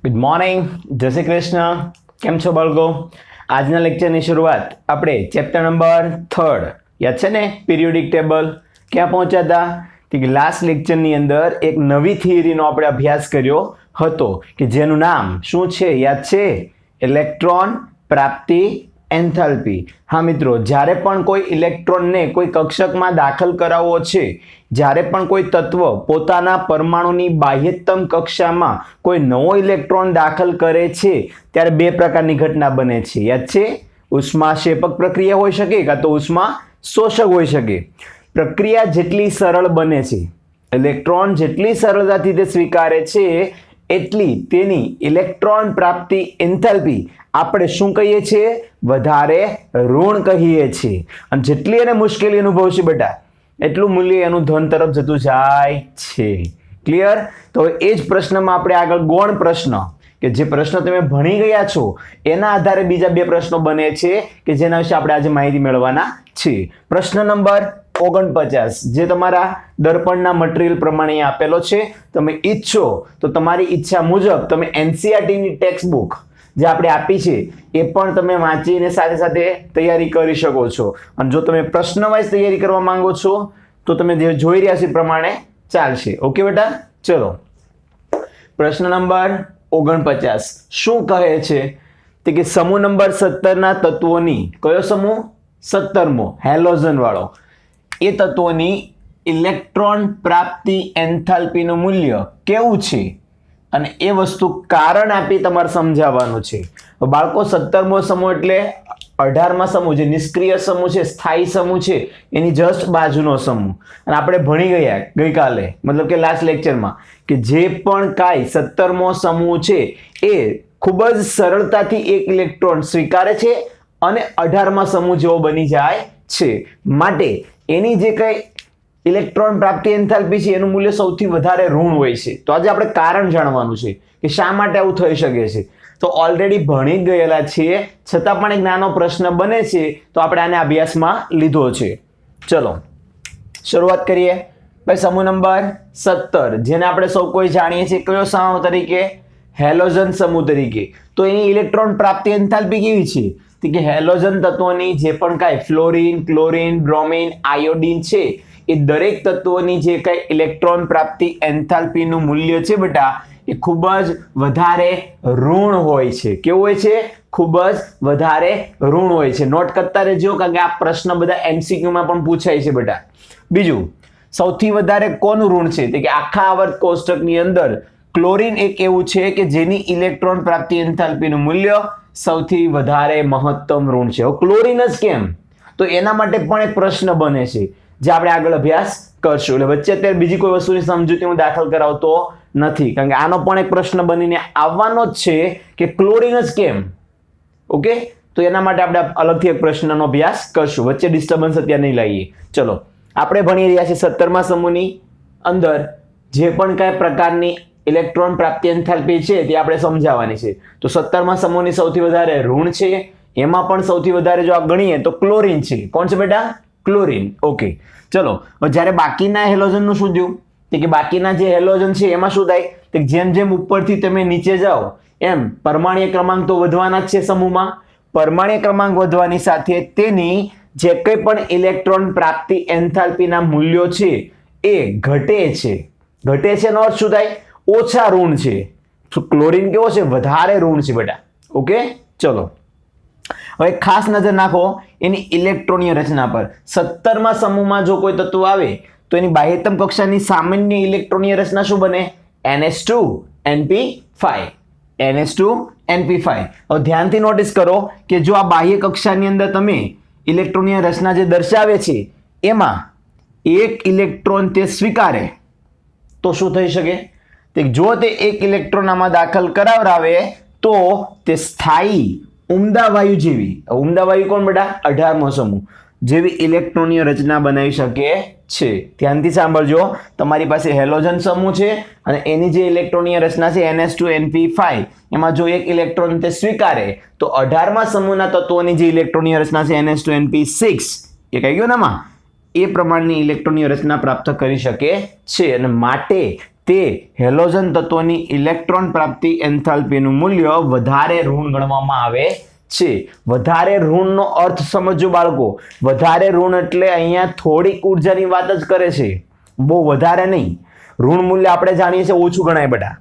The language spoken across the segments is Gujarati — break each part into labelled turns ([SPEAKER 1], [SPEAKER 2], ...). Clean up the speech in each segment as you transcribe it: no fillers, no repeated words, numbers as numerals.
[SPEAKER 1] ગુડ મોર્નિંગ, જય શ્રી કૃષ્ણ. કેમ છો બાળકો? આજના લેક્ચરની શરૂઆત આપણે ચેપ્ટર નંબર 3 યાદ છે ને, પિરિયોડિક ટેબલ. ક્યાં પહોંચ્યા હતા કે લાસ્ટ લેક્ચરની અંદર એક નવી થિયરીનો આપણે અભ્યાસ કર્યો હતો કે જેનું નામ શું છે? યાદ છે? ઇલેક્ટ્રોન પ્રાપ્તિ એન્થાલ્પી. હા મિત્રો, જ્યારે પણ કોઈ ઇલેક્ટ્રોનને કોઈ કક્ષકમાં દાખલ કરાવવો છે, જ્યારે પણ કોઈ તત્વ પોતાના પરમાણુની બાહ્યતમ કક્ષામાં કોઈ નવો ઇલેક્ટ્રોન દાખલ કરે છે ત્યારે બે પ્રકારની ઘટના બને છે. યાદ છે? ઉષ્માક્ષેપક પ્રક્રિયા હોઈ શકે કાં તો ઉષ્મા શોષક હોઈ શકે. પ્રક્રિયા જેટલી સરળ બને છે, ઇલેક્ટ્રોન જેટલી સરળતાથી તે સ્વીકારે છે, એટલી તેની ઇલેક્ટ્રોન પ્રાપ્તિ એન્થાલ્પી આપણે શું કહીએ છીએ? વધારે ઋણ કહીએ છીએ. અને જેટલી એને મુશ્કેલી અનુભવશે બેટા, એટલું મૂલ્ય એનું ધન તરફ જતું જાય છે. ક્લિયર? તો એ જ પ્રશ્નમાં આપણે આગળ ગૌણ પ્રશ્ન, કે જે પ્રશ્ન તમે ભણી ગયા છો એના આધારે બીજા બે પ્રશ્નો બને છે કે જેના વિશે આપણે આજે માહિતી મેળવવાના છીએ. પ્રશ્ન નંબર 49 જે તમારા દર્પણના મટીરીયલ પ્રમાણે આપેલો છે. તમે ઈચ્છો તો તમારી ઈચ્છા મુજબ તમે એનસીઈઆરટીની ટેક્સ્ટ બુક જે આપણે આપી છે એ પણ તમે વાંચીને સાથે સાથે તૈયારી કરી શકો છો. અને જો તમે પ્રશ્ન વાઇઝ તૈયારી કરવા માંગો છો તો તમે જે જોઈ રહ્યા છો એ પ્રમાણે ચાલશે. ઓકે બેટા, ચલો પ્રશ્ન નંબર 49 શું કહે છે? તે કે સમૂહ નંબર 17 ના તત્વોની, કયો સમૂહ? 17મો, હેલોજન વાળો. એ તત્વોની ઇલેક્ટ્રોન પ્રાપ્તિ એન્થાલ્પીનું મૂલ્ય કેવું છે અને એ વસ્તુ કારણ આપી તમારે સમજાવવાનું છે. બાળકો, 17મો સમૂહ એટલે 18મા સમૂહ જે નિષ્ક્રિય સમૂહ છે, સ્થાયી સમૂહ છે, એની જસ્ટ બાજુનો સમૂહ. અને આપણે ભણી ગયા ગઈકાલે, મતલબ કે લાસ્ટ લેક્ચરમાં, કે જે પણ કાંઈ 17મો સમૂહ છે એ ખૂબ જ સરળતાથી એક ઇલેક્ટ્રોન સ્વીકારે છે અને 18મા સમૂહ જેવો બની જાય છે. માટે એની જે કંઈ ઇલેક્ટ્રોન પ્રાપ્તિ એન્થાલ્પી છે એનું મૂલ્ય સૌથી વધારે ઋણ હોય છે. તો આજે આપણે કારણ જાણવાનું છે કે શા માટે આવું થઈ શકે છે. તો ઓલરેડી ભણી ગયેલા છીએ, છતાં પણ એક નાનો પ્રશ્ન બને છે તો આપણે આને અભ્યાસમાં લીધો છે. ચલો શરૂઆત કરીએ. ભાઈ, સમૂહ નંબર 17 જેને આપણે સૌ કોઈ જાણીએ છીએ કયો સમૂહ તરીકે? હેલોજન સમૂહ તરીકે. તો એની ઇલેક્ટ્રોન પ્રાપ્તિ એન્થાલ્પી કેવી છે? કે હેલોજન તત્વોની જે પણ કાંઈ ફ્લોરિન, ક્લોરિન, બ્રોમિન, આયોડિન છે એ દરેક તત્વોની જે કંઈ ઇલેક્ટ્રોન પ્રાપ્તિ એન્થાલ્પીનું મૂલ્ય છે બેટા, એ ખૂબ જ વધારે ઋણ હોય છે. કેવું હોય છે? ખૂબ જ વધારે ઋણ હોય છે. નોટ કરતા રહેજો, કારણ કે આ પ્રશ્ન બધા એમસીક્યુમાં પણ પૂછાય છે બેટા. બીજું, સૌથી વધારે કોનું ઋણ છે? કે આખા આવર્ત કોષ્ટકની અંદર ક્લોરિન એક એવું છે કે જેની ઇલેક્ટ્રોન પ્રાપ્તિ એન્થાલ્પીનું મૂલ્ય સૌથી વધારે મહત્તમ ઋણ છે. ક્લોરિન જ કેમ? તો એના માટે પણ એક પ્રશ્ન બને છે જે આપણે આગળ અભ્યાસ કરશું. એટલે વચ્ચે અત્યારે બીજી કોઈ વસ્તુની સમજૂતી હું દાખલ કરાવતો નથી, કારણ કે આનો પણ એક પ્રશ્ન બનીને આવવાનો જ છે કે ક્લોરિન જ કેમ. ઓકે, તો એના માટે આપણે અલગથી એક પ્રશ્નનો અભ્યાસ કરશું. વચ્ચે ડિસ્ટર્બન્સ અત્યારે નહીં લાવીએ. ચલો, આપણે ભણી રહ્યા છીએ 17મા સમૂહની અંદર જે પણ કઈ પ્રકારની ઇલેક્ટ્રોન પ્રાપ્તિ એન્થાલ્પી છે તે આપણે સમજાવવાની છે. તો 17મા સમૂહની સૌથી વધારે ઋણ છે, એમાં પણ સૌથી વધારે જો આ ગણીએ તો ક્લોરિન છે. કોણ છે બેટા? ક્લોરિન. ઓકે, ચલો જ્યારે બાકીના હેલોજનનું શું થયું? કે બાકીના જે હેલોજન છે એમાં શું થાય? કે જેમ જેમ ઉપરથી તમે નીચે જાઓ એમ પરમાણ્વીય ક્રમાંક તો વધવાના જ છે સમૂહમાં. પરમાણ્વીય ક્રમાંક વધવાની સાથે તેની જે કંઈ પણ ઇલેક્ટ્રોન પ્રાપ્તિ એન્થાલ્પીના મૂલ્યો છે એ ઘટે છે. ઘટે છે એનો અર્થ શું થાય? ઓછા ઋણ છે. ક્લોરિન કેવો છે? વધારે ઋણ છે બેટા. ઓકે, ચલો હવે ખાસ નજર નાખો એની ઇલેક્ટ્રોનીય રચના પર. 17મા સમૂહમાં જો કોઈ તત્વ આવે તો એની બાહ્યતમ કક્ષાની સામાન્ય ઇલેક્ટ્રોનીય રચના શું બને? NH2NP5. NH2NP5. હવે ધ્યાનથી નોટિસ કરો કે જો આ બાહ્ય કક્ષાની અંદર તમે ઇલેક્ટ્રોનીય રચના જે દર્શાવે છે એમાં એક ઇલેક્ટ્રોન તે સ્વીકારે તો શું થઈ શકે? જો તે એક ઇલેક્ટ્રોન આમાં દાખલ કરાવરાવે તો તે સ્થાયી ઉમદા વાયુ જેવી, ઉમદા વાયુ કોણ બેટા? 18મો સમૂહ જેવી ઇલેક્ટ્રોનીય રચના બનાવી શકે છે. ધ્યાનથી સાંભળજો, તમારી પાસે હેલોજન સમૂહ છે અને એની જે ઇલેક્ટ્રોનીય રચના છે NH2NP5, એમાં જો એક ઇલેક્ટ્રોન તે સ્વીકારે તો 18મા સમૂહના તત્વોની જે ઇલેક્ટ્રોનીય રચના છે NH2NP6 એ કઈ ગયો નામાં, એ પ્રમાણની ઇલેક્ટ્રોનીય રચના પ્રાપ્ત કરી શકે છે. અને માટે તે હેલોજન તત્વોની ઇલેક્ટ્રોન પ્રાપ્તિ એન્થાલ્પીનું મૂલ્ય વધારે ઋણ ગણવામાં આવે છે. વધારે ઋણનો અર્થ સમજો બાળકો. વધારે ઋણ એટલે અહીંયા થોડીક ઉર્જાની વાત જ કરે છે, બહુ વધારે નહીં. ઋણ મૂલ્ય આપણે જાણીએ છીએ ઓછું ગણાય બેટા.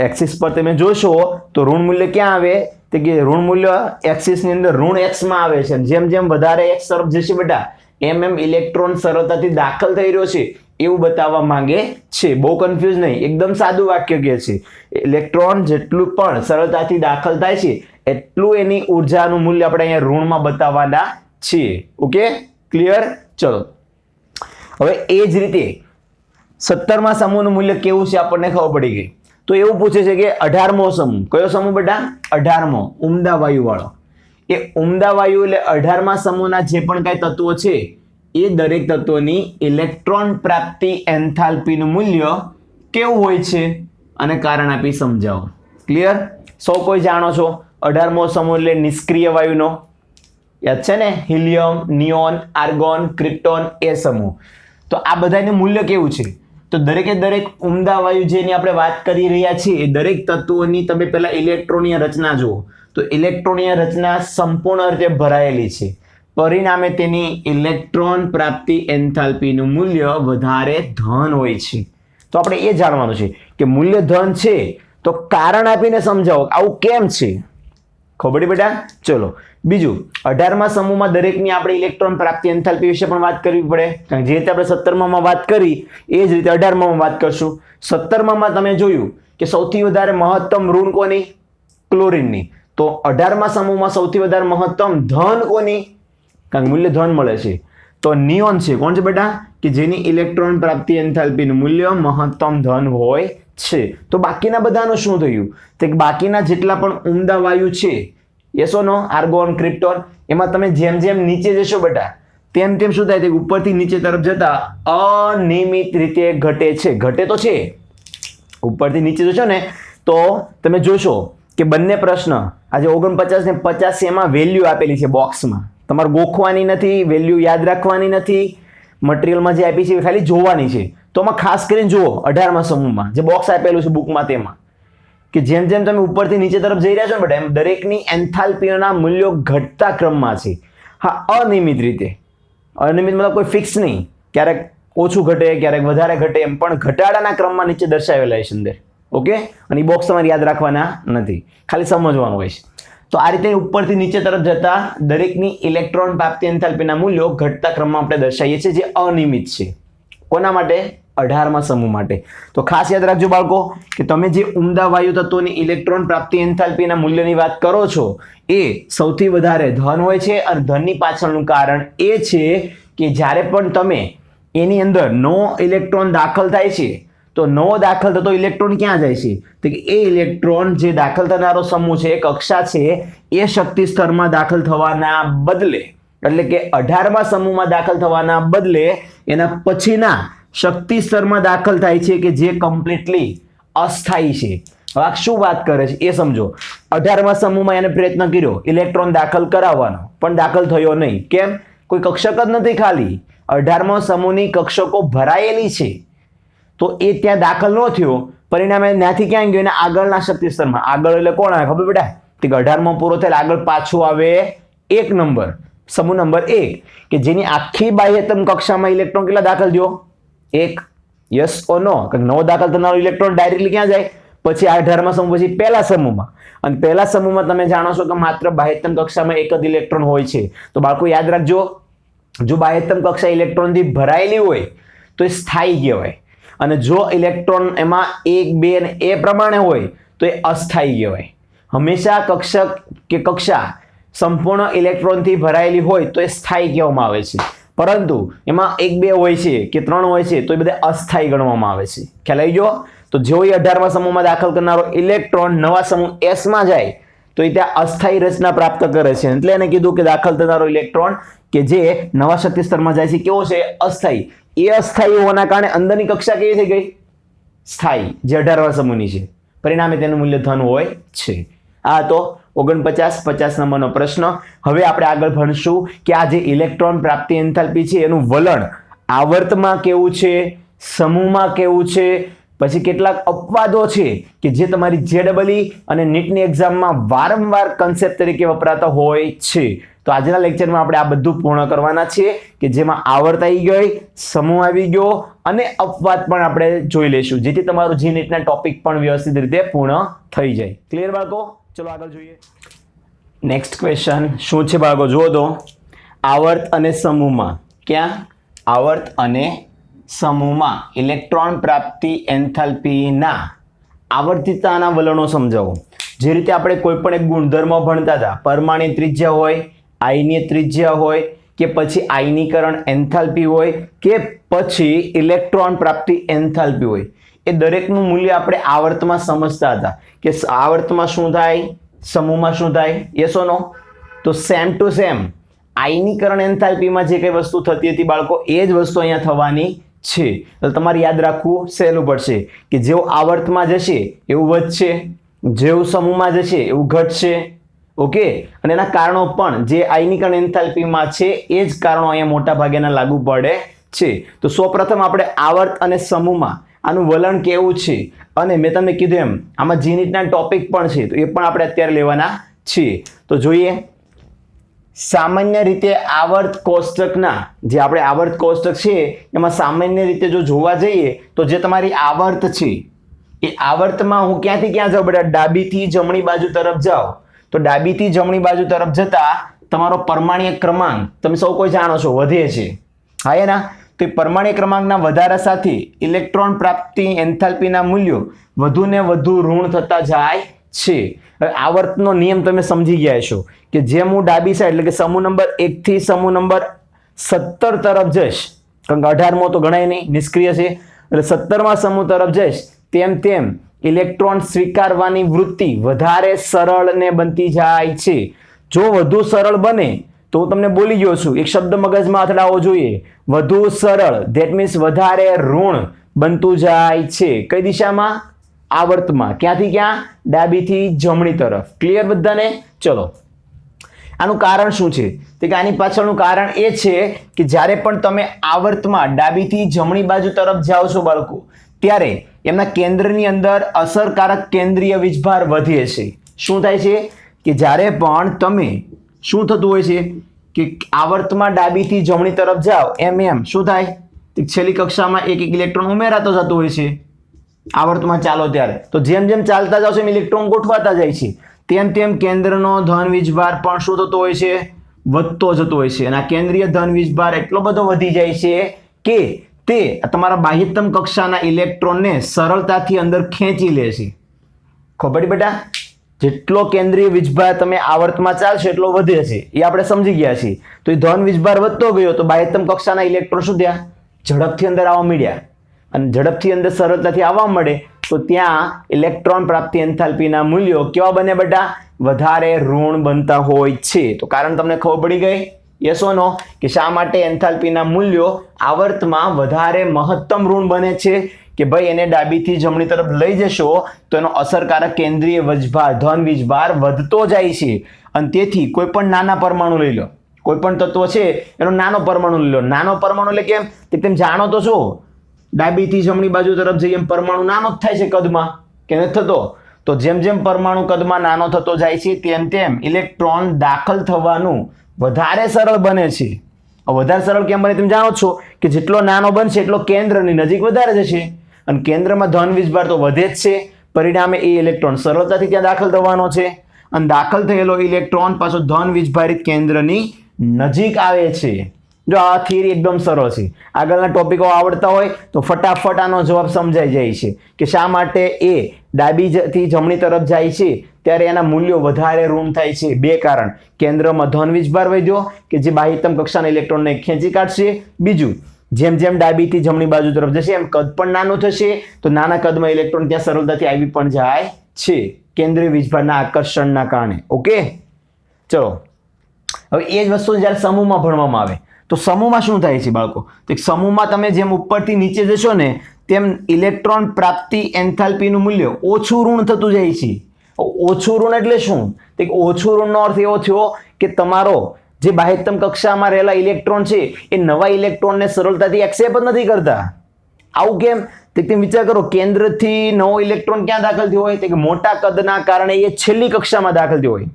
[SPEAKER 1] એક્સિસ પર તમે જોશો તો ઋણ મૂલ્ય ક્યાં આવે? તો કે ઋણ મૂલ્ય એક્સિસ ની અંદર ઋણ x માં આવે છે. જેમ જેમ વધારે x તરફ જશે બેટા એમ એમ ઇલેક્ટ્રોન સરળતાથી દાખલ થઈ રહ્યો છે એવું બતાવવા માંગે છે. બહુ કન્ફ્યુઝ નહીં, એકદમ સાદું વાક્ય કહે છે. ઇલેક્ટ્રોન જેટલું પણ સરળતાથી દાખલ થાય છે એટલું એની ઉર્જાનું મૂલ્ય આપણે અહીંયા ઋણમાં બતાવવાના છીએ. Okay, clear? ચલો હવે એ જ રીતે 17મા સમૂહનું મૂલ્ય કેવું છે આપણને ખબર પડી ગઈ. તો એવું પૂછે છે કે 18મો સમૂહ. કયો સમૂહ બેટા? 18મો, ઉમદા વાયુ વાળો. એ ઉમદા વાયુ એટલે 18મા સમૂહના જે પણ કઈ તત્વો છે એ દરેક તત્વોની ઇલેક્ટ્રોન પ્રાપ્તિ એન્થાલ્પીનું મૂલ્ય કેવું હોય છે અને કારણ આપી સમજાવો. ક્લિયર? સૌ કોઈ જાણો છો 18મો સમૂહ એટલે નિષ્ક્રિય વાયુનો, યાદ છે ને? હિલિયમ, નિયોન, આર્ગોન, ક્રિપ્ટોન, એ સમૂહ. તો આ બધાનું મૂલ્ય કેવું છે? તો દરેકે દરેક ઉમદા વાયુ જેની આપણે વાત કરી રહ્યા છીએ એ દરેક તત્વોની તમે પહેલા ઇલેક્ટ્રોનીય રચના જુઓ તો ઇલેક્ટ્રોનીય રચના સંપૂર્ણ રીતે ભરાયેલી છે. પરિણામે તેની ઇલેક્ટ્રોન પ્રાપ્તિ એન્થાલ્પીનું મૂલ્ય વધારે ધન હોય છે. તો આપણે એ જાણવાનું છે કે મૂલ્ય ધન છે તો કારણ આપીને સમજાવો આવું કેમ છે. ખબર પડી બેટા? ચલો બીજું, 18મા સમૂહમાં દરેકની આપણે ઇલેક્ટ્રોન પ્રાપ્તિ એન્થાલ્પી વિશે પણ વાત કરવી પડે. કારણ કે જે રીતે આપણે 17મામાં વાત કરી એ જ રીતે 18મામાં વાત કરશું. 17મામાં તમે જોયું કે સૌથી વધારે મહત્તમ ઋણ કોની? ક્લોરીનની. તો 18મા સમૂહમાં સૌથી વધારે મહત્તમ ધન કોની? કારણ કે મૂલ્ય ધન મળે છે તો નિયોન છે. કોણ છે બેટા? કે જેની ઇલેક્ટ્રોન પ્રાપ્તિ એન્થાલ્પીનું મૂલ્ય મહત્તમ ધન હોય છે. તો બાકીના બધાનું શું થયું? તો બાકીના જેટલા પણ ઉમદા વાયુ છે, યસો નો, આર્ગોન, ક્રિપ્ટોન, એમાં તમે જેમ જેમ નીચે જશો બેટા તેમ તેમ શું થાય? ઉપરથી નીચે તરફ જતા અનિયમિત રીતે ઘટે છે. ઘટે તો છે, ઉપરથી નીચે જશો ને તો તમે જોશો કે બંને પ્રશ્ન આજે 49 ને 50 એમાં વેલ્યુ આપેલી છે બોક્સમાં. તમારે ગોખવાની નથી, વેલ્યુ યાદ રાખવાની નથી, મટીરિયલમાં જે આપી છે ખાલી જોવાની છે. તો આમાં ખાસ કરીને જુઓ 18મા સમૂહમાં જે બોક્સ આપેલું છે બુકમાં તેમાં કે જેમ જેમ તમે ઉપરથી નીચે તરફ જઈ રહ્યા છો ને બેટા એમ દરેકની એન્થાલ્પીના મૂલ્યો ઘટતા ક્રમમાં છે. હા, અનિયમિત રીતે. અનિયમિત મતલબ કોઈ ફિક્સ નહીં, ક્યારેક ઓછું ઘટે ક્યારેક વધારે ઘટે, એમ પણ ઘટાડાના ક્રમમાં નીચે દર્શાવેલા છે અંદર. ઓકે, અને એ બોક્સ તમારે યાદ રાખવાના નથી, ખાલી સમજવાનું હોય છે. તો આ રીતે ઉપરથી નીચે તરફ જતા દરેકની ઇલેક્ટ્રોન પ્રાપ્તિ એન્થાલ્પીના મૂલ્યો ઘટતા ક્રમમાં આપણે દર્શાવીએ છીએ જે અનિયમિત છે. કોના માટે? 18મા સમૂહ માટે. તો ખાસ યાદ રાખજો બાળકો કે તમે જે ઉમદા વાયુ તત્વોની ઇલેક્ટ્રોન પ્રાપ્તિ એન્થાલ્પીના મૂલ્યની વાત કરો છો એ સૌથી વધારે ધન હોય છે. અને ધનની પાછળનું કારણ એ છે કે જ્યારે પણ તમે એની અંદર નવો ઇલેક્ટ્રોન દાખલ થાય છે તો નવો દાખલ થતો ઇલેક્ટ્રોન ક્યાં જાય છે? તો કે એ ઇલેક્ટ્રોન જે દાખલ થનારો સમૂહ છે, કક્ષા છે, એ શક્તિ સ્તરમાં દાખલ થવાના બદલે, એટલે કે 18મા સમૂહમાં દાખલ થવાના બદલે એના પછીના શક્તિ સ્તરમાં દાખલ થાય છે કે જે કમ્પ્લીટલી અસ્થાયી છે. હવે આ શું વાત કરે છે એ સમજો. 18મા સમૂહમાં એને પ્રયત્ન કર્યો ઇલેક્ટ્રોન દાખલ કરાવવાનો પણ દાખલ થયો નહીં. કેમ? કોઈ કક્ષક જ નથી, ખાલી 18મા સમૂહની કક્ષકો ભરાયેલી છે તો એ ત્યાં દાખલ ન થયો. પરિણામે ત્યાંથી ક્યાં ગયો? એના આગળના શક્તિ સ્તરમાં. આગળ એટલે કોણ આવે ખબર બેટા? કે 18મો પૂરો થયેલ આગળ પાછું આવે 1 નંબર, સમૂહ નંબર 1 કે જેની આખી બાહ્યતમ કક્ષામાં ઇલેક્ટ્રોન કેટલા દાખલ થયો? 1. યસ ઓ નો? નવો દાખલ થનારો ઇલેક્ટ્રોન ડાયરેક્ટલી ક્યાં જાય? પછી 18મા સમૂહ પછી પહેલા સમૂહમાં. અને પહેલા સમૂહમાં તમે જાણો છો કે માત્ર બાહ્યતમ કક્ષામાં એક જ ઇલેક્ટ્રોન હોય છે. તો બાળકો યાદ રાખજો, જો બાહ્યતમ કક્ષા ઇલેક્ટ્રોનથી ભરાયેલી હોય તો એ સ્થાયી કહેવાય, અને જો ઇલેક્ટ્રોન એમાં 1, 2 અને એ પ્રમાણે હોય તો એ અસ્થાયી કહેવાય. હંમેશા કક્ષક કે કક્ષા સંપૂર્ણ ઇલેક્ટ્રોનથી ભરાયેલી હોય તો એ સ્થાયી કહેવામાં આવે છે. પરંતુ એમાં 1, 2 હોય છે કે 3 હોય છે તો એ બધા અસ્થાયી ગણવામાં આવે છે. ખ્યાલ આવી ગયો? તો જો એ 18મા સમૂહમાં દાખલ કરનારો ઇલેક્ટ્રોન નવા સમૂહ S માં જાય તો એ ત્યાં અસ્થાયી રચના પ્રાપ્ત કરે છે. એટલે એને કીધું કે દાખલ થનારો ઇલેક્ટ્રોન કે જે નવા શક્તિ સ્તરમાં જાય છે કેવો છે? અસ્થાયી. એ અસ્થાયી હોવાના કારણે અંદરની કક્ષા કેવી થઈ ગઈ? સ્થાયી, જે 18મા સમૂહની છે. પરિણામે તેનું મૂલ્ય ધન હોય છે. આ તો 49-50 નંબરનો પ્રશ્ન. હવે આપણે આગળ ભણશું કે આ જે ઇલેક્ટ્રોન પ્રાપ્તિ એન્થાલ્પી છે એનું વલણ આવર્તમાં કેવું છે, સમૂહમાં કેવું છે, પછી કેટલાક અપવાદો છે કે જે તમારી JEE અને નીટની એક્ઝામમાં વારંવાર કન્સેપ્ટ તરીકે વપરાતા હોય છે. તો આજના લેક્ચરમાં આપણે આ બધું પૂર્ણ કરવાના છીએ કે જેમાં આવર્ત આવી ગઈ, સમૂહ આવી ગયો અને અપવાદ પણ આપણે જોઈ લઈશું, જેથી તમારું જી નીટના ટોપિક પણ વ્યવસ્થિત રીતે પૂર્ણ થઈ જાય. ક્લિયર બાળકો? ચલો આગળ જોઈએ. નેક્સ્ટ ક્વેશ્ચન શું છે બાળકો? જુઓ તો, આવર્ત અને સમૂહમાં, ક્યાં? આવર્ત અને સમૂહમાં ઇલેક્ટ્રોન પ્રાપ્તિ એન્થાલ્પીના આવર્તિતતાના વલણો સમજાવો. જે રીતે આપણે કોઈ પણ એક ગુણધર્મ ભણતા હતા, પરમાણુ ત્રિજ્યા હોય, આયનીય ત્રિજ્યા હોય કે પછી આયનીકરણ એન્થાલ્પી હોય કે પછી ઇલેક્ટ્રોન પ્રાપ્તિ એન્થાલ્પી હોય, એ દરેકનું મૂલ્ય આપણે આવર્તમાં સમજતા હતા કે આવર્તમાં શું થાય, સમૂહમાં શું થાય. યસ ઓર નો? તો સેમ ટુ સેમ આયનીકરણ એન્થાલ્પીમાં જે કઈ વસ્તુ થતી હતી બાળકો, એ જ વસ્તુ અહીંયા થવાની છે. તો તમારે યાદ રાખવું સહેલું પડશે કે જેવું આવર્તમાં જશે એવું વધશે, જેવું સમૂહમાં જશે એવું ઘટશે. ઓકે, અને એના કારણો પણ જે આયનીકરણ એન્થાલ્પીમાં છે એ જ કારણો અહીંયા મોટા ભાગેના લાગુ પડે છે. તો સૌપ્રથમ આપણે આવર્ત અને સમૂહમાં આનું વલણ કેવું છે, અને મેં તમને કીધું એમ આમાં જી નીટના ટોપિક પણ છે, તો એ પણ આપણે અત્યારે લેવાના છીએ. તો જોઈએ, સામાન્ય રીતે આવર્ત કોષ્ટકના, જે આપણે આવર્ત કોષ્ટક છે એમાં સામાન્ય રીતે જો જોવા જઈએ તો જે તમારી આવર્ત છે એ આવર્તમાં હું ક્યાંથી ક્યાં જાઉં બેટા? ડાબીથી જમણી બાજુ તરફ જાઓ. તો ડાબીથી જમણી બાજુ તરફ જતા તમારો પરમાણ્વીય ક્રમાંક તમે સૌ કોઈ જાણો છો વધે છે. હા એના? તો એ પરમાણ્વીય ક્રમાંકના વધારા સાથે ઇલેક્ટ્રોન પ્રાપ્તિ એન્થાલ્પીના મૂલ્યો વધુ ને વધુ ઋણ થતા જાય છે. હવે આવર્તનો નિયમ તમે સમજી ગયા છો કે જેમ હું ડાબી સાઈડ એટલે કે સમૂહ નંબર 1 થી સમૂહ નંબર 17 તરફ જઈશ, કારણ કે 18મો તો ગણાય નહીં, નિષ્ક્રિય છે, એટલે 17મા સમૂહ તરફ જઈશ તેમ તેમ ઇલેક્ટ્રોન સ્વીકારવાની વૃત્તિ વધારે સરળ ને બનતી જાય છે. જો વધુ સરળ બને તો હું તમને બોલી ગયો છું, એક શબ્દ મગજમાં અથડાવવો જોઈએ, વધુ સરળ, ધેટ મીન્સ વધારે ઋણ બનતું જાય છે. કઈ દિશામાં? આવર્તમાં. ક્યાંથી ક્યાં? ડાબીથી જમણી તરફ. ક્લિયર બધાને? ચલો, આનું કારણ શું છે? તો કે આની પાછળનું કારણ એ છે કે જ્યારે પણ તમે આવર્તમાં ડાબીથી જમણી બાજુ તરફ જાઓ છો બાળકો, ત્યારે એમના કેન્દ્રની અંદર અસરકારક કેન્દ્રીય વીજભાર વધે છે. શું થાય છે કે જ્યારે પણ તમે શું થતું હોય છે કે આવર્તમાં ડાબીથી જમણી તરફ જાઓ એમ એમ શું થાય? છેલ્લી કક્ષામાં એક એક ઇલેક્ટ્રોન ઉમેરાતો જતો હોય છે આવર્તમાં ચાલો ત્યારે. તો જેમ જેમ ચાલતા જાવ છો એમ ઇલેક્ટ્રોન ગોઠવાતા જાય છે, તેમ તેમ કેન્દ્રનો ધન વીજભાર પણ શું થતો હોય છે? વધતો જતો હોય છે. અને આ કેન્દ્રીય ધન વીજભાર એટલો બધો વધી જાય છે કે તે તમારા બાહ્યતમ કક્ષાના ઇલેક્ટ્રોનને સરળતાથી અંદર ખેંચી લે છે. ખબર પડી બેટા? જેટલો કેન્દ્રીય વીજભાર તમે આવર્તમાં ચાલશો એટલો વધે છે, એ આપણે સમજી ગયા છીએ. તો એ ધન વીજભાર વધતો ગયો તો બાહ્યતમ કક્ષાના ઇલેક્ટ્રોન શું થયા? ઝડપથી અંદર આવવા મળ્યા. અને ઝડપથી અંદર સરળતાથી આવવા મળે તો ત્યાં ઇલેક્ટ્રોન પ્રાપ્તિ એન્થાલ્પીના મૂલ્યો કેવા બને બેટા? વધારે ઋણ બનતા હોય છે. તો કારણ તમને ખબર પડી ગઈ? યસ ઓર નો? કે શા માટે એન્થાલ્પીના મૂલ્યો આવર્તમાં વધારે મહત્તમ ઋણ બને છે? કે ભાઈ એને ડાબીથી જમણી તરફ લઈ જશો તો એનો અસરકારક કેન્દ્રીય વીજભાર, ધન વીજભાર વધતો જાય છે. અને તેથી કોઈ પણ નાના પરમાણુ લઈ લો, કોઈ પણ તત્વ છે એનો નાનો પરમાણુ લઈ લો. નાનો પરમાણુ એટલે કેમ? કે તેમ જાણો તો છો, ડાબીથી જમણી બાજુ તરફ જઈએ એમ પરમાણુ નાનો જ થાય છે કદમાં, કે નથી થતો? તો જેમ જેમ પરમાણુ કદમાં નાનો થતો જાય છે તેમ તેમ ઇલેક્ટ્રોન દાખલ થવાનું વધારે સરળ બને છે. વધારે સરળ કેમ બને તમે જાણો છો કે જેટલો નાનો બનશે એટલો કેન્દ્રની નજીક વધારે જશે, અને કેન્દ્રમાં ધન વીજભાર તો વધે જ છે. પરિણામે એ ઇલેક્ટ્રોન સરળતાથી ત્યાં દાખલ થવાનો છે, અને દાખલ થયેલો ઇલેક્ટ્રોન પાછો ધન વીજભારિત કેન્દ્રની નજીક આવે છે. જો આ થિયરી એકદમ સરળ છે, આગળના ટોપિકો આવડતા હોય તો ફટાફટ આનો જવાબ સમજાઈ જાય છે કે શા માટે એ ડાબીથી જમણી તરફ જાય છે ત્યારે એના મૂલ્યો વધારે ઋણ થાય છે. બે કારણ: કેન્દ્રમાં ધન વીજભાર વધ્યો કે જે બાહ્યતમ કક્ષાના ઇલેક્ટ્રોનને ખેંચી કાઢશે. બીજું, જેમ જેમ ડાબીથી જમણી બાજુ તરફ જશે એમ કદ પણ નાનું થશે, તો નાના કદમાં ઇલેક્ટ્રોન ત્યાં સરળતાથી આવી પણ જાય છે કેન્દ્રીય વીજભારના આકર્ષણના કારણે. ઓકે, ચલો હવે એ જ વસ્તુ જ્યારે સમૂહમાં ભણવામાં આવે તો સમૂહમાં શું થાય છે બાળકો? તો સમૂહમાં તમે જેમ ઉપરથી નીચે જશો ને તેમ ઇલેક્ટ્રોન પ્રાપ્તિ એન્થાલ્પીનું મૂલ્ય ઓછું ઋણ થતું જાય છે. ઓછું ઋણ એટલે શું? ઓછું ઋણનો અર્થ એવો થયો કે તમારો જે બાહ્યતમ કક્ષામાં રહેલા ઇલેક્ટ્રોન છે એ નવા ઇલેક્ટ્રોનને સરળતાથી એક્સેપ્ટ નથી કરતા. આવું કેમ? તમે વિચાર કરો, કેન્દ્રથી નવો ઇલેક્ટ્રોન ક્યાં દાખલ થયો હોય? તો કે મોટા કદના કારણે એ છેલ્લી કક્ષામાં દાખલ થયો હોય.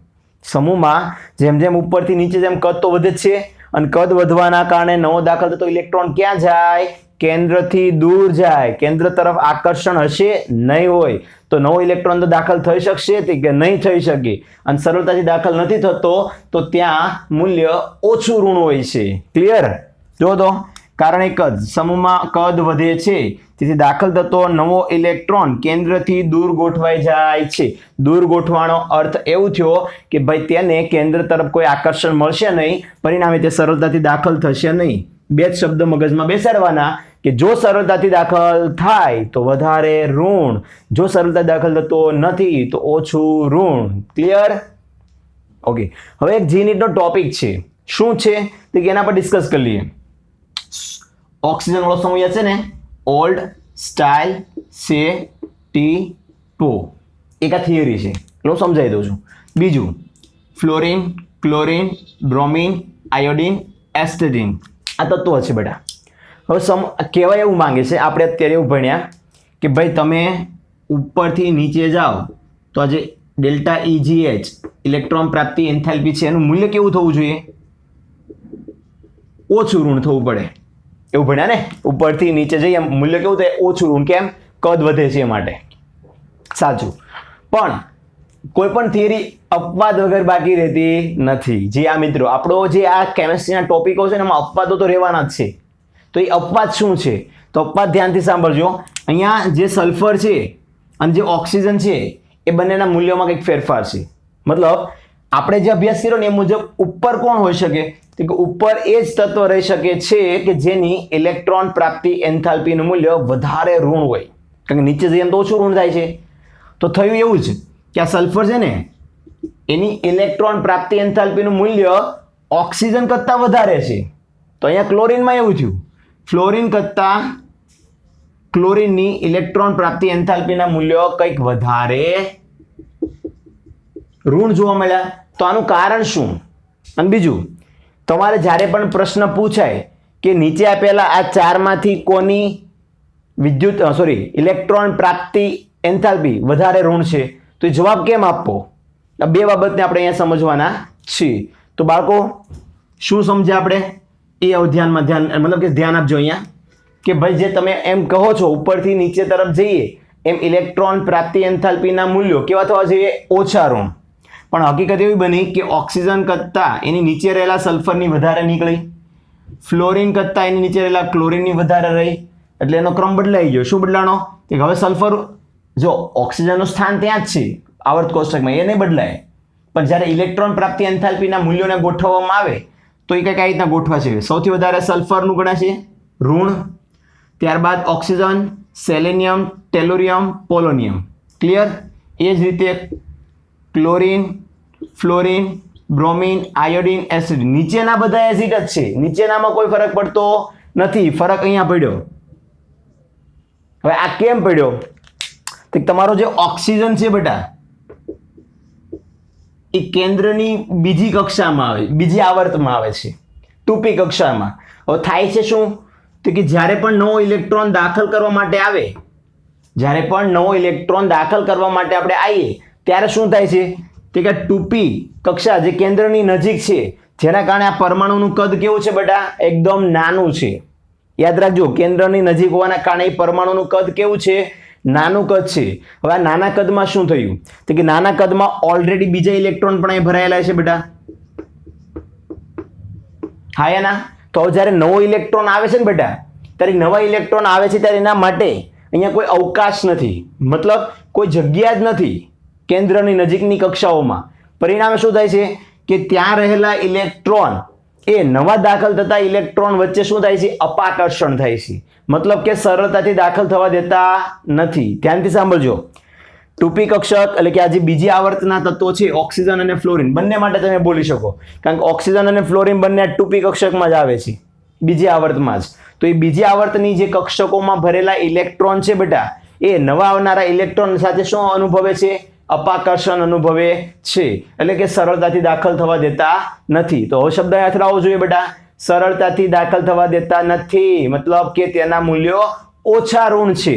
[SPEAKER 1] સમૂહમાં જેમ જેમ ઉપરથી નીચે જેમ કદ તો વધે છે, અને કદ વધવાના કારણે નવો દાખલ થતો ઇલેક્ટ્રોન ક્યાં જાય? કેન્દ્રથી દૂર જાય. કેન્દ્ર તરફ આકર્ષણ હશે નહીં હોય તો નવો ઇલેક્ટ્રોન તો દાખલ થઈ શકશે કે નહીં થઈ શકે. અને સરળતાથી દાખલ નથી થતો તો ત્યાં મૂલ્ય ઓછું ઋણ હોય છે. ક્લિયર? જો તો કારણ એક જ, સમૂહમાં કદ વધે છે તેથી દાખલ થતો નવો ઇલેક્ટ્રોન કેન્દ્રથી દૂર ગોઠવાઈ જાય છે. દૂર ગોઠવાનો અર્થ એવું થયો કે ભાઈ તેને કેન્દ્ર તરફ કોઈ આકર્ષણ મળશે નહીં, પરિણામે તે સરળતાથી દાખલ થશે નહીં. બે જ શબ્દ મગજમાં બેસાડવાના કે જો સરળતાથી દાખલ થાય તો વધારે ઋણ, જો સરળતાથી દાખલ થતો નથી તો ઓછું ઋણ. ક્લિયર? ઓકે, હવે એક જીનીટનો ટોપિક છે. શું છે તો એના પર ડિસ્કસ કરી લઈએ. ઓક્સિજન વાળો સમૂહ છે ને, ઓલ્ડ, સ્ટાઇલ, સે, ટી, ટો. એક આ થિયરી છે, હું સમજાવી દઉં છું. બીજું ફ્લોરિન, ક્લોરિન, બ્રોમિન, આયોડિન, એસ્ટેટિન. આ તત્વો છે બેટા. હવે કહેવાય એવું માંગે છે, આપણે અત્યારે એવું ભણ્યા કે ભાઈ તમે ઉપરથી નીચે જાઓ તો આજે ડેલ્ટા EGH ઇલેક્ટ્રોન પ્રાપ્તિ એન્થાલ્પી છે એનું મૂલ્ય કેવું થવું જોઈએ? ઓછું ઋણ થવું પડે. એવું ભણ્યા ને? ઉપરથી નીચે જઈએ મૂલ્ય કેવું થાય? ઓછું ઋણ. કેમ? કદ વધે છે એ માટે. સાચું. પણ કોઈ પણ થિયરી અપવાદ વગર બાકી રહેતી નથી. જે આ મિત્રો આપણો જે આ કેમિસ્ટ્રીના ટોપિકો છે ને એમાં અપવાદો તો રહેવાના જ છે. તો એ અપવાદ શું છે? તો અપવાદ ધ્યાનથી સાંભળજો. અહીંયા જે સલ્ફર છે અને જે ઓક્સિજન છે એ બંનેના મૂલ્યોમાં કંઈક ફેરફાર છે. મતલબ આપણે જે અભ્યાસ કર્યો ને એ મુજબ ઉપર કોણ હોઈ શકે? તો કે ઉપર એ જ તત્વ રહી શકે છે કે જેની ઇલેક્ટ્રોન પ્રાપ્તિ એન્થાલ્પીનું મૂલ્ય વધારે ઋણ હોય. કારણ કે નીચે જઈએ તો ઓછું ઋણ થાય છે. તો થયું એવું જ કે આ સલ્ફર છે ને એની ઇલેક્ટ્રોન પ્રાપ્તિ એન્થાલ્પીનું મૂલ્ય ઓક્સિજન કરતાં વધારે છે. તો અહીંયા ક્લોરિનમાં એવું થયું, ફ્લોરિન કરતાં ક્લોરિનની ઇલેક્ટ્રોન પ્રાપ્તિ એન્થાલ્પીના મૂલ્યો કંઈક વધારે ઋણ જોવા મળ્યા. તો આનું કારણ શું? અને બીજું, તમારે જ્યારે પણ પ્રશ્ન પૂછાય કે નીચે આપેલા આ ચારમાંથી કોની ઇલેક્ટ્રોન પ્રાપ્તિ એન્થાલ્પી વધારે ઋણ છે તો એ જવાબ કેમ આપવો? આ બે બાબતને આપણે અહીંયા સમજવાના છીએ. તો બાળકો શું સમજ્યા આપણે એ ધ્યાન આપજો અહીંયા કે ભાઈ જે તમે એમ કહો છો ઉપરથી નીચે તરફ જઈએ એમ ઇલેક્ટ્રોન પ્રાપ્તિ એન્થાલ્પીના મૂલ્યો કેવા થવા જોઈએ? ઓછા ઋણ. પણ હકીકત એવી બની કે ઓક્સિજન કરતાં એની નીચે રહેલા સલ્ફરની વધારે નીકળી, ફ્લોરિન કરતાં એની નીચે રહેલા ક્લોરિનની વધારે રહી, એટલે એનો ક્રમ બદલાઈ ગયો. શું બદલાનો? કે હવે સલ્ફર, જો ઓક્સિજનનું સ્થાન ત્યાં જ છે આવર્ત કોષ્ટકમાં, એ નહીં બદલાય. પણ જ્યારે ઇલેક્ટ્રોન પ્રાપ્તિ એન્થાલ્પીના મૂલ્યોને ગોઠવવામાં આવે તો એ કંઈક આ રીતના ગોઠવા છે. સૌથી વધારે સલ્ફરનું ગણાશે ઋણ, ત્યારબાદ oxygen, selenium, tellurium, polonium. Clear? એ જ રીતે chlorine, fluorine, bromine, iodine, acid. નીચેના બધા એસિડ જ છે, નીચેનામાં કોઈ ફરક પડતો નથી. ફરક અહીંયા પડ્યો. હવે આ કેમ પડ્યો? તો તમારો જે ઓક્સિજન છે બેટા એ કેન્દ્રની બીજી કક્ષામાં આવે, બીજી આવર્તમાં આવે છે, 2p કક્ષામાં. હવે થાય છે શું? તો કે જ્યારે પણ નવો ઇલેક્ટ્રોન દાખલ કરવા માટે આવે, જ્યારે પણ નવો ઇલેક્ટ્રોન દાખલ કરવા માટે આપણે આવીએ ત્યારે શું થાય છે? તો કે 2p કક્ષા જે કેન્દ્રની નજીક છે જેના કારણે આ પરમાણુનું કદ કેવું છે બેટા? એકદમ નાનું છે. યાદ રાખજો, કેન્દ્રની નજીક હોવાના કારણે પરમાણુનું કદ કેવું છે? નાનું કદ છે. હવે આ નાના કદમાં શું થયું? તો કે નાના કદમાં ઓલરેડી બીજા ઇલેક્ટ્રોન પણ અહીં ભરાયેલા છે બેટા. હા યા ના? તો જ્યારે નવો ઇલેક્ટ્રોન આવે છે ને બેટા, ત્યારે નવા ઇલેક્ટ્રોન આવે છે ત્યારે એના માટે અહીંયા કોઈ અવકાશ નથી, મતલબ કોઈ જગ્યા જ નથી કેન્દ્રની નજીકની કક્ષાઓમાં. પરિણામે શું થાય છે કે ત્યાં રહેલા ઇલેક્ટ્રોન એ નવા દાખલ થતા ઇલેક્ટ્રોન વચ્ચે શું થાય છે? અપાકર્ષણ થાય છે. મતલબ કે સરળતાથી દાખલ થવા દેતા નથી. ધ્યાનથી સાંભળજો. 2p કક્ષક એટલે કે આ જે બીજી આવર્તના તત્વો છે ઓક્સિજન અને ફ્લોરિન, બંને માટે તમે બોલી શકો, કારણ કે ઓક્સિજન અને ફ્લોરિન બંને 2p કક્ષકમાં જ આવે છે, બીજી આવર્તમાં જ. તો એ બીજી આવર્તની જે કક્ષકોમાં ભરેલા ઇલેક્ટ્રોન છે બેટા એ નવા આવનારા ઇલેક્ટ્રોન સાથે શું અનુભવે છે? અપાકર્ષણ અનુભવે છે. એટલે કે સરળતાથી દાખલ થવા દેતા નથી. તો હવે શબ્દ યાદ રાખવો જોઈએ બેટા, સરળતાથી દાખલ થવા દેતા નથી, મતલબ કે તેના મૂલ્યો ઓછા ઋણ છે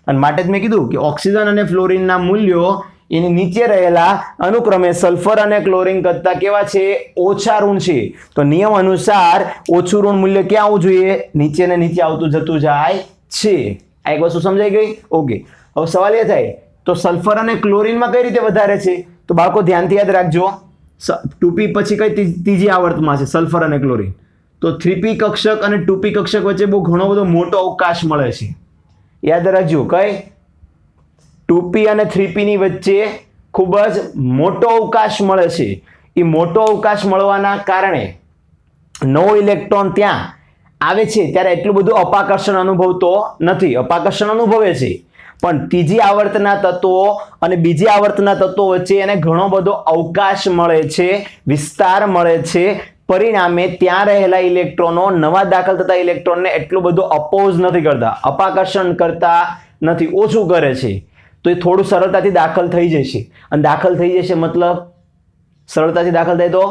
[SPEAKER 1] અને માટે જ મેં કીધું કે ઓક્સિજન અને ફ્લોરિનના મૂલ્યો એની નીચે રહેલા અનુક્રમે સલ્ફર અને ક્લોરીન કરતા કેવા છે? ઓછા ઋણ છે. તો નિયમ અનુસાર ઓછું ઋણ મૂલ્ય ક્યાં આવવું જોઈએ? નીચે ને નીચે આવતું જતું જાય છે. આ એક વસ્તુ સમજાઈ ગઈ? ઓકે. હવે સવાલ એ થાય તો સલ્ફર અને ક્લોરીનમાં કઈ રીતે વધારે છે? તો બાળકો ધ્યાનથી યાદ રાખજો. 2p પછી કઈ ત્રીજી આવર્તમાં છે સલ્ફર અને ક્લોરીન. તો 3p કક્ષક અને 2p કક્ષક વચ્ચે બહુ ઘણો બધો મોટો અવકાશ મળે છે. યાદ રાખજો કઈ 2p અને 3p ની વચ્ચે ખૂબ જ મોટો અવકાશ મળે છે. એ મોટો અવકાશ મળવાના કારણે નવો ઇલેક્ટ્રોન ત્યાં આવે છે ત્યારે એટલું બધું અપાકર્ષણ અનુભવતો નથી. અપાકર્ષણ અનુભવે છે પણ ત્રીજી આવર્તના તત્વો અને બીજી આવર્તના તત્વો વચ્ચે એને ઘણો બધો અવકાશ મળે છે, વિસ્તાર મળે છે. પરિણામે ત્યાં રહેલા ઇલેક્ટ્રોનો નવા દાખલ થતા ઇલેક્ટ્રોનને એટલું બધું અપોઝ નથી કરતા, અપાકર્ષણ કરતા નથી, ઓછું કરે છે. તો એ થોડું સરળતાથી દાખલ થઈ જશે અને દાખલ થઈ જશે મતલબ સરળતાથી દાખલ થાય તો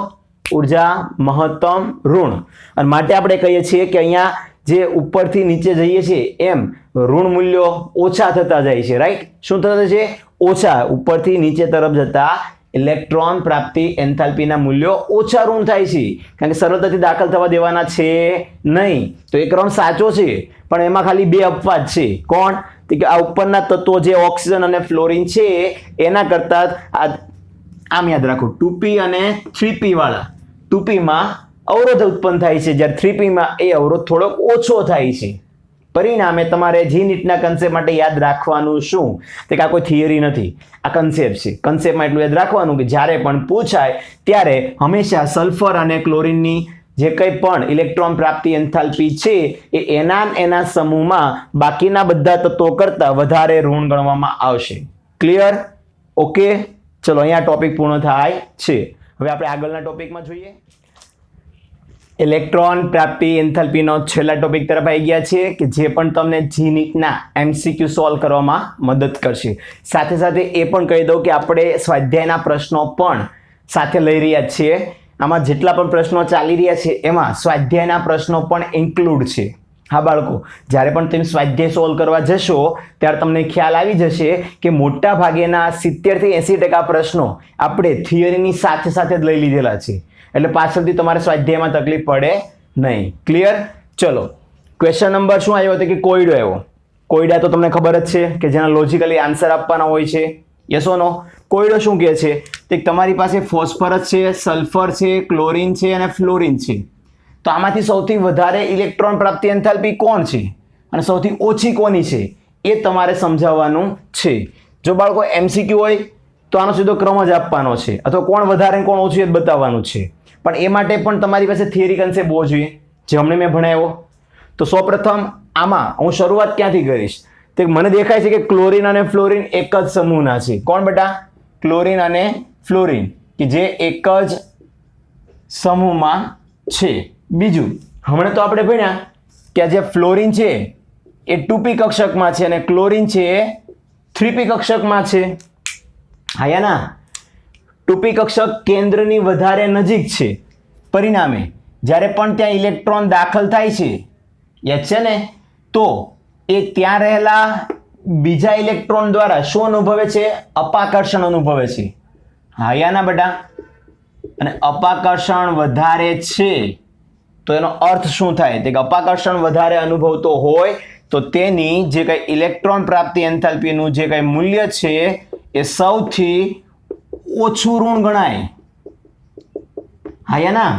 [SPEAKER 1] ઉર્જા મહત્તમ ઋણ. અને માટે આપણે કહીએ છીએ કે અહીંયા જે ઉપરથી નીચે જઈએ છીએ એમ ઋણ મૂલ્યો ઓછા થતા જાય છે. રાઈટ? શું થતા છે? ઓછા. ઉપરથી નીચે તરફ જતા ઇલેક્ટ્રોન પ્રાપ્તિ એન્થાલ્પીના મૂલ્યો ઓછા ઋણ થાય છે કારણ કે સરળતાથી દાખલ થવા દેવાના છે નહીં. તો એ ક્રમ સાચો છે પણ એમાં ખાલી બે અપવાદ છે. કોણ? કે આ ઉપરના તત્વો જે ઓક્સિજન અને ફ્લોરિન છે એના કરતા આમ યાદ રાખો 2p અને 3p વાળા 2p માં અવરોધ ઉત્પન્ન થાય છે જ્યારે 3p માં એ અવરોધ થોડોક ઓછો થાય છે. પરિણામે તમારે જી નીટના કન્સેપ્ટ માટે યાદ રાખવાનું શું? તે આ કોઈ થિયરી નથી, આ કન્સેપ્ટ છે. કન્સેપ્ટમાં એટલું યાદ રાખવાનું કે જ્યારે પણ પૂછાય ત્યારે હંમેશા સલ્ફર અને ક્લોરીનની જે કંઈ પણ ઇલેક્ટ્રોન પ્રાપ્તિ એન્થાલ્પી છે એ એના સમૂહમાં બાકીના બધા તત્વો કરતાં વધારે ઋણ ગણવામાં આવશે. ક્લિયર? ઓકે. ચલો અહીંયા ટોપિક પૂર્ણ થાય છે. હવે આપણે આગળના ટોપિકમાં જોઈએ. ઇલેક્ટ્રોન પ્રાપ્તિ એન્થાલ્પીનો છેલ્લા ટોપિક તરફ આવી ગયા છે કે જે પણ તમને જી નીટના MCQ સોલ્વ કરવામાં મદદ કરશે. સાથે સાથે એ પણ કહી દઉં કે આપણે સ્વાધ્યાયના પ્રશ્નો પણ સાથે લઈ રહ્યા છીએ. આમાં જેટલા પણ પ્રશ્નો ચાલી રહ્યા છે એમાં સ્વાધ્યાયના પ્રશ્નો પણ ઇન્ક્લુડ છે. હા બાળકો, જ્યારે પણ તમે સ્વાધ્યાય સોલ્વ કરવા જશો ત્યારે તમને ખ્યાલ આવી જશે કે મોટા ભાગેના 70 થી 80% પ્રશ્નો આપણે થિયરીની સાથે સાથે જ લઈ લીધેલા છે. એટલે પાછળથી તમારે સ્વાધ્યાયમાં તકલીફ પડે નહીં. ક્લિયર? ચલો, ક્વેશ્ચન નંબર શું આવ્યો હતો કે કોયડો આવ્યો. કોયડા તો તમને ખબર જ છે કે જેના લોજિકલી આન્સર આપવાના હોય છે. યસ ઓર નો? કોયડો શું કહે છે? તે તમારી પાસે ફોસ્ફરસ છે, સલ્ફર છે, ક્લોરીન છે અને ફ્લોરિન છે. તો આમાંથી સૌથી વધારે ઇલેક્ટ્રોન પ્રાપ્તિ એન્થાલ્પી કોણ છે અને સૌથી ઓછી કોની છે એ તમારે સમજાવવાનું છે. જો બાળકો MCQ હોય તો આનો સીધો ક્રમ જ આપવાનો છે અથવા કોણ વધારે કોણ ઓછું એ જ બતાવવાનું છે. પણ એ માટે પણ તમારી પાસે થિયરી કન્સેપ્ટ હોવો જોઈએ જે હમણાં મેં ભણાવ્યો. તો સૌપ્રથમ આમાં હું શરૂઆત ક્યાંથી કરીશ? તે મને દેખાય છે કે ક્લોરીન અને ફ્લોરિન એક જ સમૂહના છે. કોણ બેટા? ક્લોરીન અને ફ્લોરિન કે જે એક જ સમૂહમાં છે. બીજું, હમણાં તો આપણે ભણ્યા કે જે ફ્લોરિન છે એ 2p કક્ષકમાં છે અને ક્લોરીન છે એ 3p કક્ષકમાં છે. હા ના? 2p કક્ષક કેન્દ્રની વધારે નજીક છે. પરિણામે જ્યારે પણ ત્યાં ઇલેક્ટ્રોન દાખલ થાય છે યાદ છે ને તો એ ત્યાં રહેલા બીજા ઇલેક્ટ્રોન દ્વારા શું અનુભવે છે? અપાકર્ષણ અનુભવે છે. હા યા ના બેટા? અને અપાકર્ષણ વધારે છે તો એનો અર્થ શું થાય? કે અપાકર્ષણ વધારે અનુભવતો હોય તો તેની જે કંઈ ઇલેક્ટ્રોન પ્રાપ્તિ એન્થાલ્પીનું જે કંઈ મૂલ્ય છે એ સૌથી ઓછું ઋણ ગણાય. હા યા ના?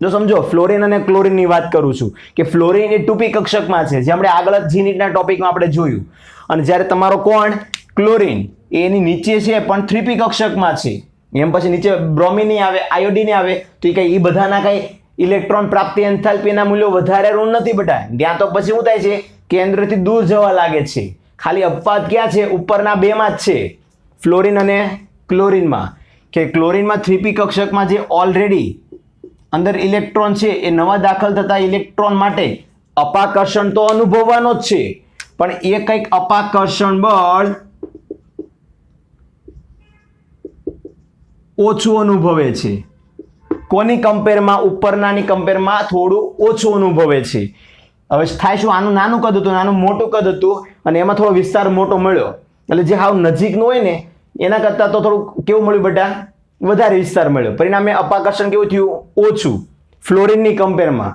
[SPEAKER 1] જો સમજો, ફ્લોરિન અને ક્લોરીનની વાત કરું છું કે ફ્લોરિન એ 2p કક્ષકમાં છે જે આપણે આગળ જી નીટના ટોપિકમાં આપણે જોયું. અને જ્યારે તમારો કોણ ક્લોરીન એની નીચે છે પણ 3p કક્ષકમાં છે. એમ પછી નીચે બ્રોમિન નહીં આવે, આયોડિન નહીં આવે તો એ કઈ બધાના કઈ ઇલેક્ટ્રોન પ્રાપ્તિ એન્થાલ્પીના મૂલ્યો વધારે ઋણ નથી બેટા. ત્યાં તો પછી શું થાય છે? કેન્દ્રથી દૂર જવા લાગે છે. ખાલી અપવાદ ક્યાં છે? ઉપરના બેમાં જ છે, ફ્લોરિન અને ક્લોરીનમાં. કે ક્લોરીનમાં 3p કક્ષકમાં જે ઓલરેડી અંદર ઇલેક્ટ્રોન છે એ નવા દાખલ થતા ઇલેક્ટ્રોન માટે અપાકર્ષણ તો અનુભવવાનો જ છે પણ એ કંઈક અપાકર્ષણ બળ ઓછું અનુભવે છે. કોની કમ્પેરમાં? ઉપરનાની કમ્પેરમાં થોડું ઓછું અનુભવે છે. હવે થાય શું, આનું નાનું કદ હતું, આનું મોટું કદ હતું અને એમાં થોડો વિસ્તાર મોટો મળ્યો, એટલે જે હાવ નજીકનું હોય ને એના કરતાં તો થોડું કેવું મળ્યું બેટા, વધારે વિસ્તાર મળ્યો. પરિણામે અપાકર્ષણ કેવું થયું, ઓછું ફ્લોરિનની કમ્પેરમાં.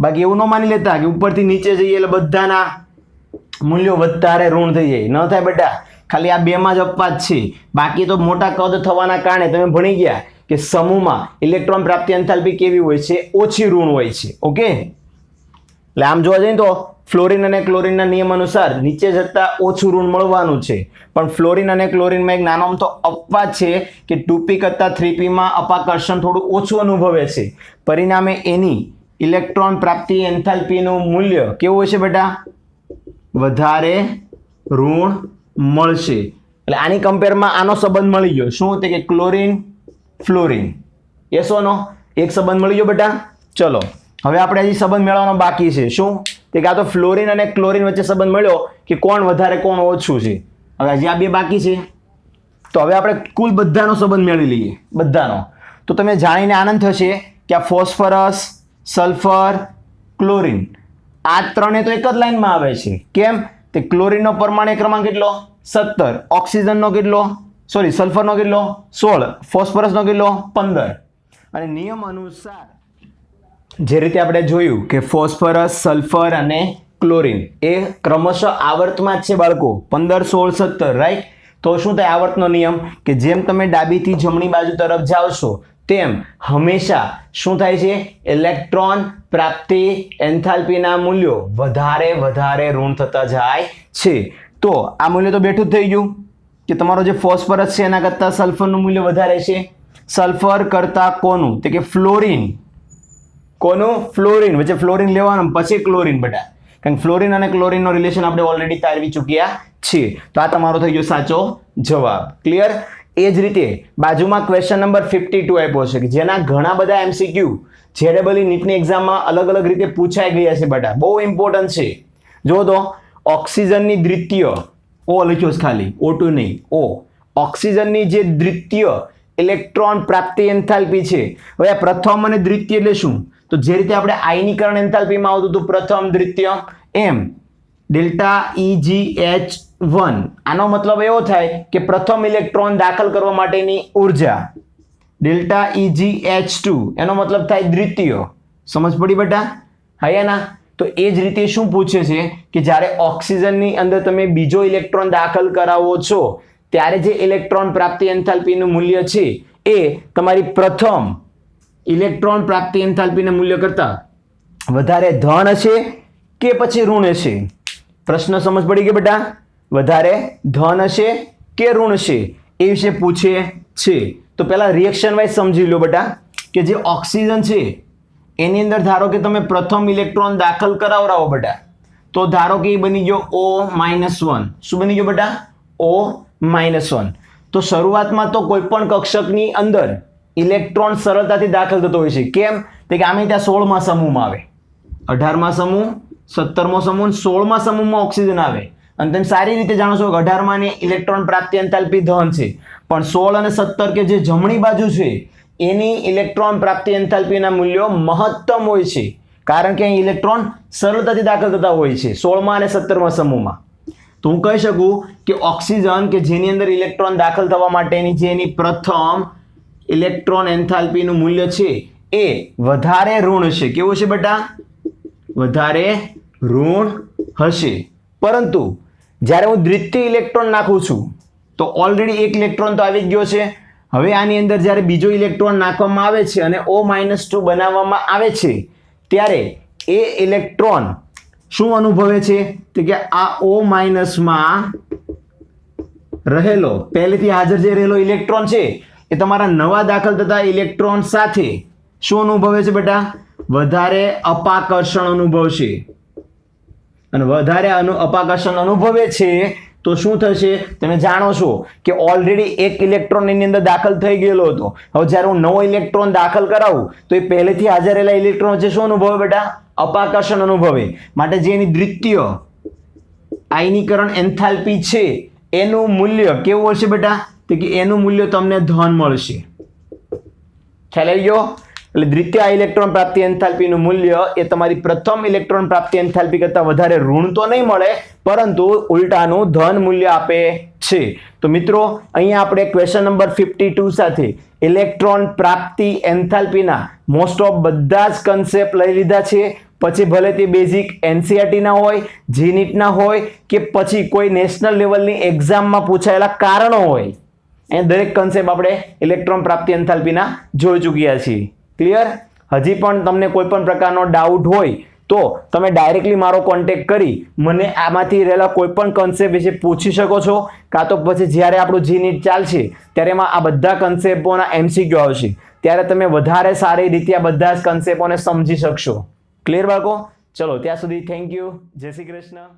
[SPEAKER 1] બાકી એવું ન માની લેતા કે ઉપરથી નીચે જઈએ એટલે બધાના મૂલ્યો વધારે ઋણ થઈ જાય, ન થાય બેટા. ખાલી આ બેમાં જ અપવાદ છે, બાકી તો મોટા કદ થવાના કારણે તમે ભણી ગયા કે સમૂહમાં ઇલેક્ટ્રોન પ્રાપ્તિ એન્થાલ્પી કેવી હોય છે, ઓછી ઋણ હોય છે. ઓકે, એટલે આમ જોવા જઈએ તો ફ્લોરિન અને ક્લોરિનના નિયમ અનુસાર નીચે જતા ઓછું ઋણ મળવાનું છે, પણ ફ્લોરિન અને ક્લોરિનમાં એક નાનો તો અપવાદ છે કે 2p કરતાં 3p માં અપાકર્ષણ થોડું ઓછું અનુભવે છે. પરિણામે એની ઇલેક્ટ્રોન પ્રાપ્તિ એન્થાલ્પીનું મૂલ્ય કેવું હોય છે બેટા, વધારે ઋણ મળશે. એટલે આની કમ્પેરમાં આનો સંબંધ મળી ગયો. શું તે કે ક્લોરિન ફ્લોરિન, યસ ઓર નો, એક સંબંધ મળી ગયો બેટા. ચલો હવે આપણે હજી સંબંધ મેળવવાનો બાકી છે. શું તે કે આ તો ફ્લોરિન અને ક્લોરિન વચ્ચે સંબંધ મળ્યો કે કોણ વધારે કોણ ઓછું છે. હવે હજી આ બે બાકી છે, તો હવે આપણે કુલ બધાનો સંબંધ મેળવી લઈએ, બધાનો. તો તમે જાણીને આનંદ થશે કે આ ફોસ્ફરસ, સલ્ફર, ક્લોરિન આ ત્રણે તો એક જ લાઈનમાં આવે છે. કેમ, તે ક્લોરિનનો પરમાણુ ક્રમાંક કેટલો, 17, ઓક્સિજનનો કેટલો, સોરી સલ્ફરનો કેટલો, 16, ફોસ્ફરસનો કેટલો, 15. અને નિયમ અનુસાર જે રીતે આપણે જોયું કે ફોસ્ફરસ, સલ્ફર અને ક્લોરિન એ ક્રમશઃ આવર્તમાં જ છે બાળકો, 15, 16, 17, રાઈટ. તો શું થાય આવર્તનો નિયમ કે જેમ તમે ડાબીથી જમણી બાજુ તરફ જાઓ છો તેમ હંમેશા શું થાય છે, ઇલેક્ટ્રોન પ્રાપ્તિ એન્થાલ્પીના મૂલ્યો વધારે ઋણ થતા જાય છે. તો આ મૂલ્ય તો બેઠું જ થઈ ગયું કે તમારો જે ફોસ્ફરસ છે એના કરતાં સલ્ફરનું મૂલ્ય વધારે છે. સલ્ફર કરતાં કોનું, તો કે ફ્લોરિન. કોનું, ફ્લોરિન. વચ્ચે ફ્લોરિન લેવાનું પછી ક્લોરિન બેટા, કારણ કે ફ્લોરિન અને ક્લોરિનનો રિલેશન આપણે ઓલરેડી તારવી ચૂક્યા છીએ. તો આ તમારો થઈ ગયો સાચો જવાબ. ક્લિયર. એ જ રીતે બાજુમાં ક્વેશ્ચન નંબર 52 આપ્યો છે કે જેના ઘણા બધા એમસીક્યુ જેડબલઈ નીટની એક્ઝામમાં અલગ અલગ રીતે પૂછાઈ ગયા છે બેટા, બહુ ઇમ્પોર્ટન્ટ છે. જો તો ઓક્સિજનની દ્વિતીય, ઓ લખ્યો છે ખાલી, O2 નહીં, O. ઓક્સિજનની જે દ્વિતીય ઇલેક્ટ્રોન પ્રાપ્તિ એન્થાલ્પી છે. હવે આ પ્રથમ અને દ્વિતીય એટલે શું, તો જે રીતે આપણે આયનીકરણ એન્થાલ્પીમાં આવતું હતું પ્રથમ દ્વિતીય, એમ ડેલ્ટા EgH1 આનો મતલબ એવો થાય કે પ્રથમ ઇલેક્ટ્રોન દાખલ કરવા માટેની ઉર્જા. ડેલ્ટા EgH2 એનો મતલબ થાય દ્વિતીય. સમજ પડી બેટા? હા ના. તો એ જ રીતે શું પૂછે છે કે જ્યારે ઓક્સિજનની અંદર તમે બીજો ઇલેક્ટ્રોન દાખલ કરાવો છો ત્યારે જે ઇલેક્ટ્રોન પ્રાપ્તિ એન્થાલ્પીનું મૂલ્ય છે એ તમારી પ્રથમ ઇલેક્ટ્રોન પ્રાપ્તિ એન્થાલ્પીના મૂલ્ય કરતાં વધારે ધન હશે કે પછી ઋણ હશે? પ્રશ્ન સમજ પડી ગઈ બેટા? વધારે ધન હશે કે ઋણ હશે એ વિશે પૂછે છે. તો પહેલા રિએક્શન વાઇઝ સમજી લો બેટા કે જે ઓક્સિજન છે એની અંદર ધારો કે તમે પ્રથમ ઇલેક્ટ્રોન દાખલ કરાવરાવો બેટા, તો ધારો કે એ બની ગયો O-1. શું બની ગયો બેટા? O-1. તો શરૂઆતમાં તો કોઈ પણ કક્ષકની અંદર ઇલેક્ટ્રોન સરળતાથી દાખલ થતો હોય છે. કેમ, તો કે આમે ત્યાં 16મા સમૂહમાં આવે, 18મા સમૂહ, 17મો સમૂહ, 16મા સમૂહમાં ઓક્સિજન આવે. અને તમે સારી રીતે જાણો છો કે 18માં ની ઇલેક્ટ્રોન પ્રાપ્તિ એન્થાલ્પી ધન છે, પણ 16 અને 17 કે જે જમણી બાજુ છે એની ઇલેક્ટ્રોન પ્રાપ્તિ એન્થાલ્પીના મૂલ્યો મહત્તમ હોય છે, કારણ કે અહીં ઇલેક્ટ્રોન સરળતાથી દાખલ થતા હોય છે 16મા અને 17મા સમૂહમાં. તો હું કહી શકું કે ઓક્સિજન કે જેની અંદર ઇલેક્ટ્રોન દાખલ થવા માટેની જે એની પ્રથમ ઇલેક્ટ્રોન એન્થાલ્પીનું મૂલ્ય છે એ વધારે ઋણ હશે. કેવું છે બેટા? વધારે ઋણ હશે. પરંતુ જ્યારે હું દ્વિતીય ઇલેક્ટ્રોન નાખું છું તો ઓલરેડી એક ઇલેક્ટ્રોન તો આવી જ ગયો છે. હવે આની અંદર જ્યારે બીજો ઇલેક્ટ્રોન નાખવામાં આવે છે અને O-2 બનાવવામાં આવે છે ત્યારે એ ઇલેક્ટ્રોન શું અનુભવે છે તો કે આ O- રહેલો પહેલેથી હાજર જે રહેલો ઇલેક્ટ્રોન છે એ તમારા નવા દાખલ થતા ઇલેક્ટ્રોન સાથે શું અનુભવે છે બેટા? વધારે અપાકર્ષણ અનુભવશે. અને વધારે અપાકર્ષણ અનુભવે છે તો શું થશે તમે જાણો છો કે ઓલરેડી એક ઇલેક્ટ્રોન એની અંદર દાખલ થઈ ગયેલો હતો. હવે જ્યારે હું નવો ઇલેક્ટ્રોન દાખલ કરાવું તો એ પહેલેથી હાજર રહેલા ઇલેક્ટ્રોન વચ્ચે શું અનુભવે બેટા? અપાકર્ષણ અનુભવે. માટે જે એની દ્વિતીય આયનીકરણ એન્થાલ્પી છે એનું મૂલ્ય કેવું હશે બેટા? તો કે એનું મૂલ્ય તમને ધન મળશે. ખ્યાલ આવી ગયો? એટલે દ્વિતીય ઇલેક્ટ્રોન પ્રાપ્તિ એન્થાલ્પીનું મૂલ્ય એ તમારી પ્રથમ ઇલેક્ટ્રોન પ્રાપ્તિ એન્થાલ્પી કરતાં વધારે ઋણ તો નહીં મળે, પરંતુ ઉલટાનું ધન મૂલ્ય આપે છે. તો મિત્રો અહીંયા આપણે ક્વેશ્ચન નંબર 52 સાથે ઇલેક્ટ્રોન પ્રાપ્તિ એન્થાલ્પીના મોસ્ટ ઓફ બધા જ કન્સેપ્ટ લઈ લીધા છે. પછી ભલે તે બેઝિક એનસીઈઆરટી ના હોય, જીનીટ ના હોય કે પછી કોઈ નેશનલ લેવલની એક્ઝામમાં પૂછાયેલા કારણો હોય, એ દરેક કન્સેપ્ટ આપણે ઇલેક્ટ્રોન પ્રાપ્તિ એન્થાલ્પીના જોઈ ચૂક્યા છીએ. ક્લિયર? હજી પણ તમને કોઈ પણ પ્રકારનો ડાઉટ હોય તો તમે ડાયરેક્ટલી મારો કોન્ટેક્ટ કરી મને આમાંથી રહેલા કોઈ પણ કન્સેપ્ટ વિશે પૂછી શકો છો, કાં તો પછી જ્યારે આપણું જીનીટ ચાલશે ત્યારે એમાં આ બધા કન્સેપ્ટોના એમસીક્યુ આવશે, ત્યારે તમે વધારે સારી રીતે આ બધા જ કન્સેપ્ટોને સમજી શકશો. ક્લિયર બાળકો? ચલો ત્યાં સુધી થેન્ક યુ. જય શ્રી કૃષ્ણ.